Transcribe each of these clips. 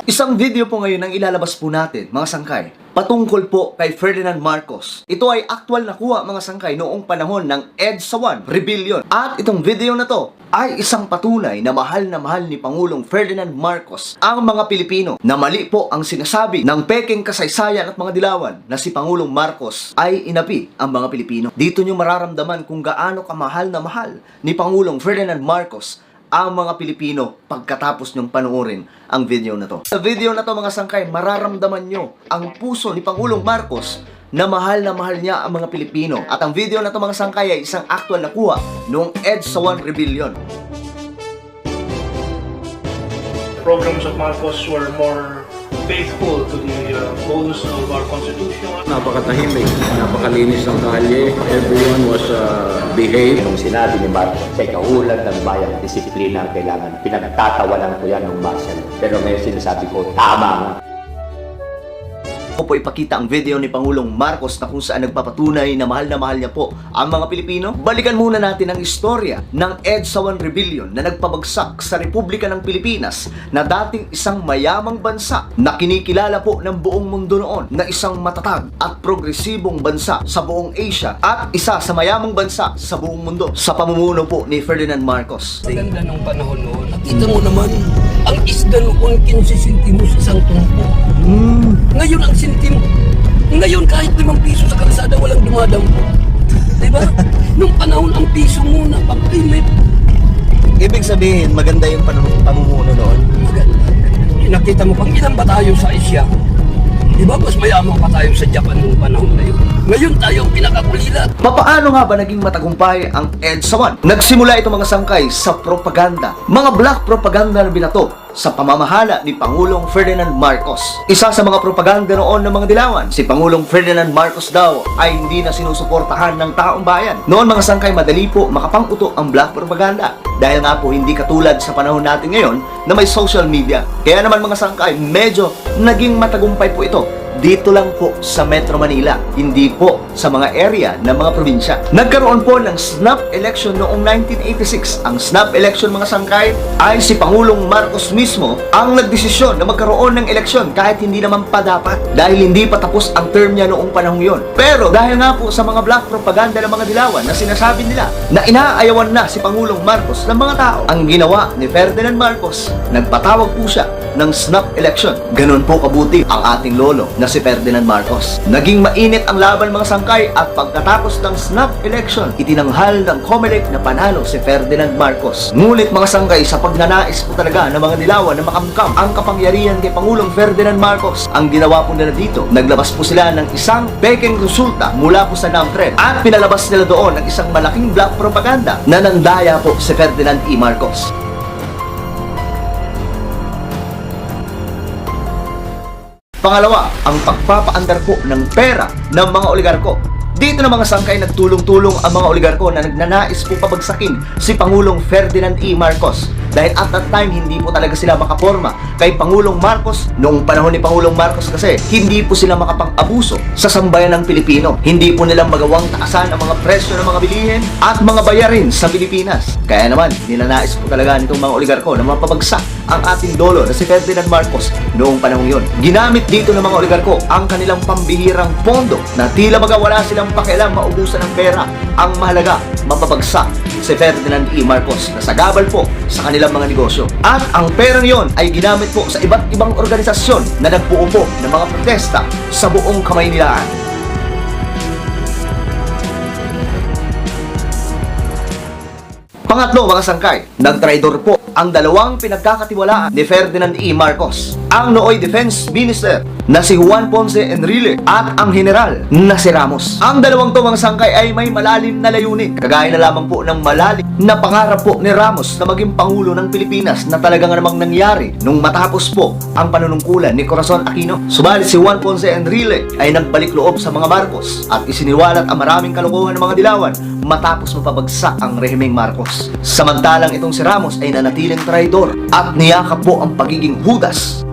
Isang video po ngayon ang ilalabas po natin, mga sangkay, patungkol po kay Ferdinand Marcos. Ito ay aktual na kuha, mga sangkay, noong panahon ng EDSA 1 Rebellion. At itong video na to ay isang patunay na mahal ni Pangulong Ferdinand Marcos ang mga Pilipino, na mali po ang sinasabi ng peking kasaysayan at mga dilawan na si Pangulong Marcos ay inapi ang mga Pilipino. Dito nyo mararamdaman kung gaano kamahal na mahal ni Pangulong Ferdinand Marcos ang mga Pilipino pagkatapos nyong panuorin ang video na to. Sa video na to, mga sangkay, mararamdaman nyo ang puso ni Pangulong Marcos na mahal niya ang mga Pilipino. At ang video na to, mga sangkay, ay isang actual na kuha noong EDSA 1 Rebellion. Programs of Marcos were more faithful to the goals of our Constitution. Napakatahimik, napakalinis ng kalye. Everyone was behaved. Nung sinabi ni Marcos, sa ikaulan ng bayang disiplina ang kailangan, pinagtatawanan ko yan ng Marcel. Pero ngayon sinasabi ko, tama nga. Ako po ipakita ang video ni Pangulong Marcos na kung saan nagpapatunay na mahal niya po ang mga Pilipino. Balikan muna natin ang istorya ng EDSA 1 Rebellion na nagpabagsak sa Republika ng Pilipinas, na dating isang mayamang bansa na kinikilala po ng buong mundo noon na isang matatag at progresibong bansa sa buong Asia at isa sa mayamang bansa sa buong mundo sa pamumuno po ni Ferdinand Marcos. Maganda ng panahon noon. Nakita mo naman, ang isda noon 15 sentimos isang tumpo. Ngayon ang sentimo. Ngayon kahit 5 piso sa kalsada walang dumadampo. Diba? Nung panahon ang piso muna pag-limit. Ibig sabihin, maganda yung pamumuno noon. Maganda. Nakita mo pang ilan ba tayo sa Asia? Diba mas mayaman pa tayo sa Japan nung panahon na yun? Ngayon tayo ang pinakakulilat. Papaano nga ba naging matagumpay ang EDSA 1? Nagsimula ito, mga sangkay, sa propaganda. Mga black propaganda na binato sa pamamahala ni Pangulong Ferdinand Marcos. Isa sa mga propaganda noon ng mga dilawan, si Pangulong Ferdinand Marcos daw ay hindi na sinusuportahan ng taong bayan. Noon, mga sangkay, madali po makapanguto ang black propaganda. Dahil nga po hindi katulad sa panahon natin ngayon na may social media. Kaya naman, mga sangkay, medyo naging matagumpay po ito dito lang po sa Metro Manila, hindi po sa mga area ng mga probinsya. Nagkaroon po ng snap election noong 1986. Ang snap election, mga sangkay, ay si Pangulong Marcos mismo ang nagdesisyon na magkaroon ng eleksyon kahit hindi naman pa dapat, dahil hindi pa tapos ang term niya noong panahong yon. Pero dahil nga po sa mga black propaganda ng mga dilawan na sinasabi nila na inaayawan na si Pangulong Marcos ng mga tao, ang ginawa ni Ferdinand Marcos, nagpatawag po siya ng snap election. Ganun po kabuti ang ating lolo na si Ferdinand Marcos. Naging mainit ang laban, mga sangkay, at pagkatapos ng snap election, itinanghal ng COMELEC na panalo si Ferdinand Marcos. Ngunit, mga sangkay, sa pagnanais po talaga ng mga dilawan na makamkam ang kapangyarihan kay Pangulong Ferdinand Marcos, ang ginawa po nila dito, naglabas po sila ng isang peking resulta mula po sa NAMTRED at pinalabas nila doon ang isang malaking black propaganda na nandaya po si Ferdinand E. Marcos. Pangalawa, ang pagpapaandar po ng pera ng mga oligarko. Dito na, mga sangkay, nagtulong-tulong ang mga oligarko na nagnanais po pabagsakin si Pangulong Ferdinand E. Marcos. Dahil at that time, hindi po talaga sila makaporma kay Pangulong Marcos. Noong panahon ni Pangulong Marcos kasi, hindi po sila makapang-abuso sa sambayan ng Pilipino. Hindi po nilang magawang taasan ang mga presyo ng mga bilihin at mga bayarin sa Pilipinas. Kaya naman, nilanais po talaga nitong mga oligarko na mapabagsak ang ating dolo na si Ferdinand Marcos noong panahon yon. Ginamit dito ng mga oligarko ang kanilang pambihirang pondo na tila magawala silang pakialam maubusan ng pera. Ang mahalaga, mapabagsak si Ferdinand E. Marcos na sagabal po sa kanilang mga negosyo. At ang perang yon ay ginamit po sa iba't ibang organisasyon na nagbuo po ng mga protesta sa buong Kamaynilaan. Pangatlo, mga sangkay, nagtraidor po ang dalawang pinagkakatiwalaan ni Ferdinand E. Marcos, ang nooy Defense Minister na si Juan Ponce Enrile at ang General na si Ramos. Ang dalawang to, mga sangkay, ay may malalim na layunin, kagaya na lamang po ng malalim na pangarap po ni Ramos na maging Pangulo ng Pilipinas, na talagang namang nangyari nung matapos po ang panunungkulan ni Corazon Aquino. Subalit si Juan Ponce Enrile ay nagbalik loob sa mga Marcos at isiniwalat ang maraming kalokohan ng mga dilawan matapos mapabagsak ang rehimeng Marcos. Samantalang itong si Ramos ay nanatiling traidor at niyakap po ang pagiging Judas.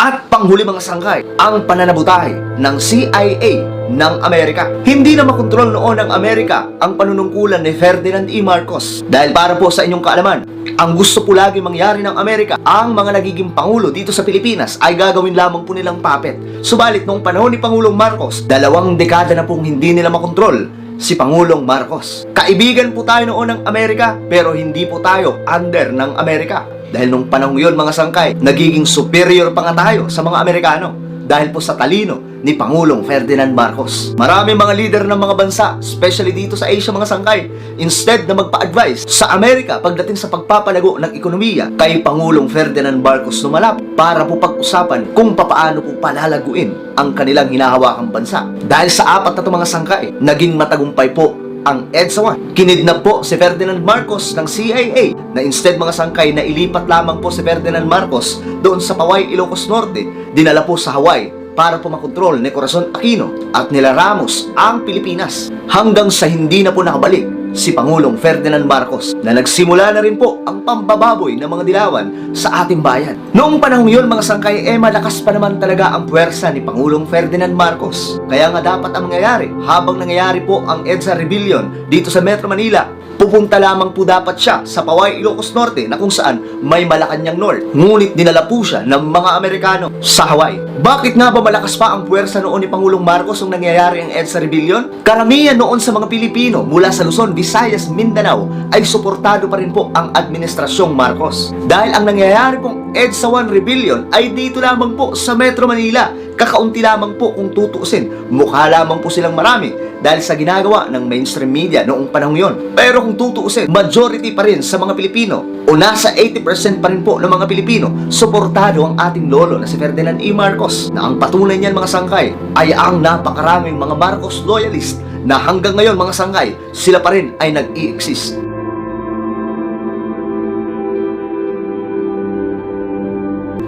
At panghuli, mga sangkay, ang pananabutahe ng CIA ng Amerika. Hindi na makontrol noon ng Amerika ang panunungkulan ni Ferdinand E. Marcos. Dahil para po sa inyong kaalaman, ang gusto po lagi mangyari ng Amerika, ang mga nagiging pangulo dito sa Pilipinas ay gagawin lamang po nilang puppet. Subalit noong panahon ni Pangulong Marcos, 2 dekada na pong hindi nila makontrol si Pangulong Marcos. Kaibigan po tayo noon ng Amerika, pero hindi po tayo under ng Amerika. Dahil nung panahon yun mga sangkay, nagiging superior pa nga tayo sa mga Amerikano dahil po sa talino ni Pangulong Ferdinand Marcos. Maraming mga leader ng mga bansa, especially dito sa Asia mga sangkay, instead na magpa-advise sa Amerika pagdating sa pagpapalago ng ekonomiya, kay Pangulong Ferdinand Marcos lumalap para po pag-usapan kung papaano po palalaguin ang kanilang hinahawakang bansa. Dahil sa 4 na ito mga sangkay, naging matagumpay po ang EDSA 1. Kinidnap po si Ferdinand Marcos ng CIA na instead mga sangkay na ilipat lamang po si Ferdinand Marcos doon sa Paway, Ilocos Norte, dinala po sa Hawaii para po makontrol ni Corazon Aquino at nila Ramos ang Pilipinas hanggang sa hindi na po nakabalik si Pangulong Ferdinand Marcos na nagsimula na rin po ang pambababoy ng mga dilawan sa ating bayan. Noong panahon yun mga sangkay, malakas pa naman talaga ang puwersa ni Pangulong Ferdinand Marcos. Kaya nga dapat ang mangyayari, habang nangyayari po ang EDSA Rebellion dito sa Metro Manila, pupunta lamang po dapat siya sa Paway, Ilocos Norte na kung saan may Malacanang North. Ngunit dinala po siya ng mga Amerikano sa Hawaii. Bakit nga ba malakas pa ang puwersa noon ni Pangulong Marcos nung nangyayari ang EDSA Rebellion? Karamihan noon sa mga Pilipino mula sa Luzon, Visayas, Mindanao ay suportado pa rin po ang administrasyong Marcos. Dahil ang nangyayari pong EDSA 1 Rebellion ay dito lamang po sa Metro Manila. Kakaunti lamang po kung tutuusin. Mukha lamang po silang marami dahil sa ginagawa ng mainstream media noong panahon yon. Pero kung tutuusin, majority pa rin sa mga Pilipino o nasa 80% pa rin po ng mga Pilipino, suportado ang ating lolo na si Ferdinand E. Marcos, na ang patunay niyan mga sangkay ay ang napakaraming mga Marcos loyalist na hanggang ngayon mga sangkay, sila pa rin ay nag-i-exist.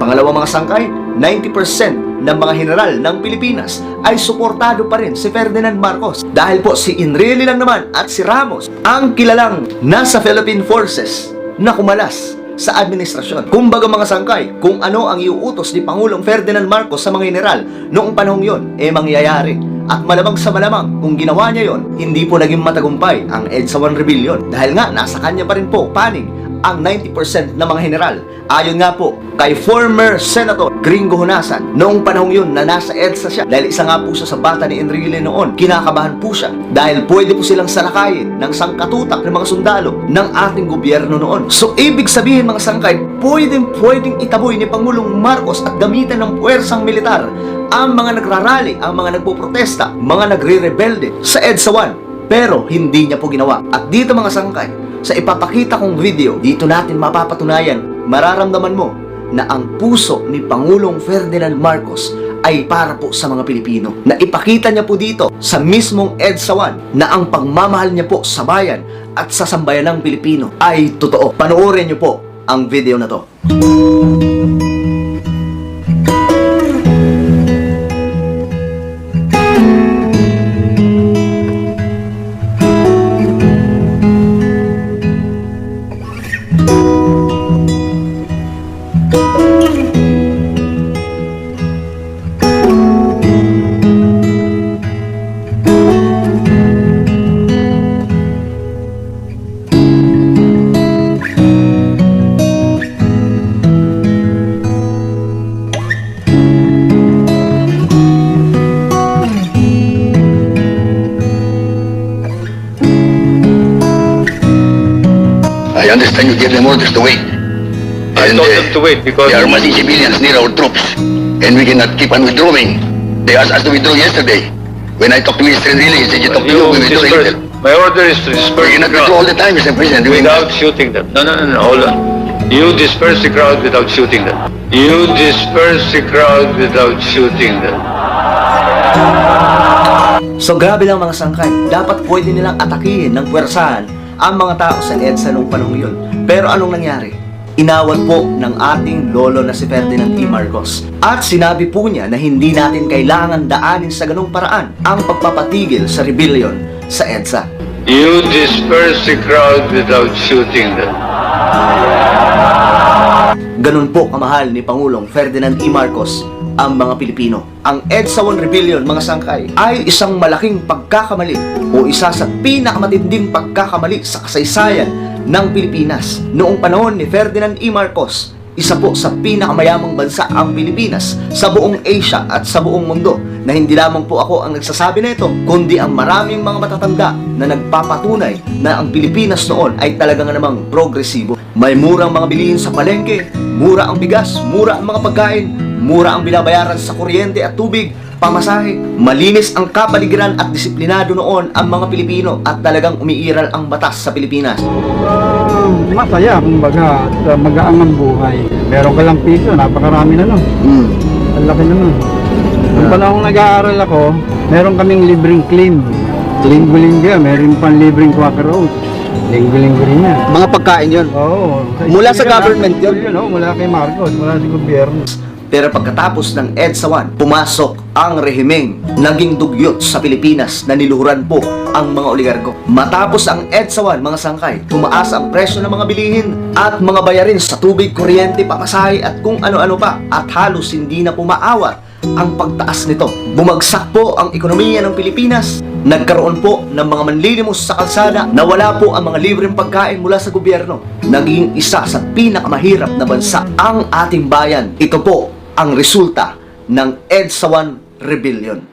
Pangalawa mga sangkay, 90% ng mga general ng Pilipinas ay suportado pa rin si Ferdinand Marcos dahil po si Enrile lang naman at si Ramos ang kilalang nasa Philippine Forces na kumalas sa administrasyon. Kumbaga mga sangkay, kung ano ang iuutos ni Pangulong Ferdinand Marcos sa mga general noong panahong yon, mangyayari. At malamang sa malamang, kung ginawa niya yon, hindi po naging matagumpay ang EDSA 1 Rebellion dahil nga nasa kanya pa rin po panig ang 90% ng mga general. Ayon nga po kay former Senator Gringo Honasan, noong panahong yun na nasa EDSA siya, dahil isa nga po siya sa bata ni Enrile noon, kinakabahan po siya dahil pwede po silang salakayin ng sangkatutak ng mga sundalo ng ating gobyerno noon. So ibig sabihin mga sangkay, pwedeng itaboy ni Pangulong Marcos at gamitan ng puwersang militar ang mga nagrarally, ang mga nagpoprotesta, mga nagre-rebelde sa EDSA 1. Pero hindi niya po ginawa. At dito mga sangkay, sa ipapakita kong video, dito natin mapapatunayan, mararamdaman mo na ang puso ni Pangulong Ferdinand Marcos ay para po sa mga Pilipino. Na ipakita niya po dito sa mismong EDSA 1 na ang pagmamahal niya po sa bayan at sa sambayanang Pilipino ay totoo. Panoorin niyo po ang video na to. I understand you gave them orders to wait. I told them to wait because There are many civilians near our troops, and we cannot keep on withdrawing. They asked us to withdraw yesterday. When I talked to Mr. Enrile, he said you talk to you, we withdraw disperse. later. My order is to disperse We the cannot withdraw all crowd the time, Mr. President. without shooting them. No, hold on. You disperse the crowd without shooting them. You disperse the crowd without shooting them. So grabe lang mga sangkay, dapat pwede nilang atakihin ng puwersahan ang mga tao sa EDSA noong panahon yun. Pero anong nangyari? Inawat po ng ating lolo na si Ferdinand E. Marcos. At sinabi po niya na hindi natin kailangan daanin sa ganung paraan ang pagpapatigil sa rebellion sa EDSA. You disperse the crowd without shooting them. Ganun po kamahal ni Pangulong Ferdinand E. Marcos ang mga Pilipino. Ang EDSA 1 Rebellion, mga sangkay, ay isang malaking pagkakamali o isa sa pinakamatinding pagkakamali sa kasaysayan ng Pilipinas. Noong panahon ni Ferdinand E. Marcos, isa po sa pinakamayamang bansa ang Pilipinas sa buong Asia at sa buong mundo, na hindi lamang po ako ang nagsasabi na ito, kundi ang maraming mga matatanda na nagpapatunay na ang Pilipinas noon ay talagang namang progresibo. May murang mga bilihin sa palengke, mura ang bigas, mura ang mga pagkain, mura ang binabayaran sa kuryente at tubig, pamasahe. Malinis ang kapaligiran at disiplinado noon ang mga Pilipino at talagang umiiral ang batas sa Pilipinas. Masaya, kumbaga, at magaang ang buhay. Meron ka lang piso, napakarami na, no? Ang laki naman. Nung panahon nag-aaral ako, meron kaming libreng clean. Linggo-linggo, meron pang libreng quaker oats. Linggo-linggo rin yan. Mga pagkain yun. Oo. Mula sa government yun? Mula kay Marcos, mula sa gobyerno. Pero pagkatapos ng EDSA 1, pumasok ang rehimeng naging dugyot sa Pilipinas na niluhuran po ang mga oligarko. Matapos ang EDSA 1, mga sangkay, tumaas ang presyo ng mga bilihin at mga bayarin sa tubig, kuryente, pamasahe at kung ano-ano pa, at halos hindi na pumaawat ang pagtaas nito. Bumagsak po ang ekonomiya ng Pilipinas. Nagkaroon po ng mga manlilimos sa kalsada, nawala po ang mga libreng pagkain mula sa gobyerno. Naging isa sa pinakamahirap na bansa ang ating bayan. Ito po ang resulta ng EDSA 1 Rebellion.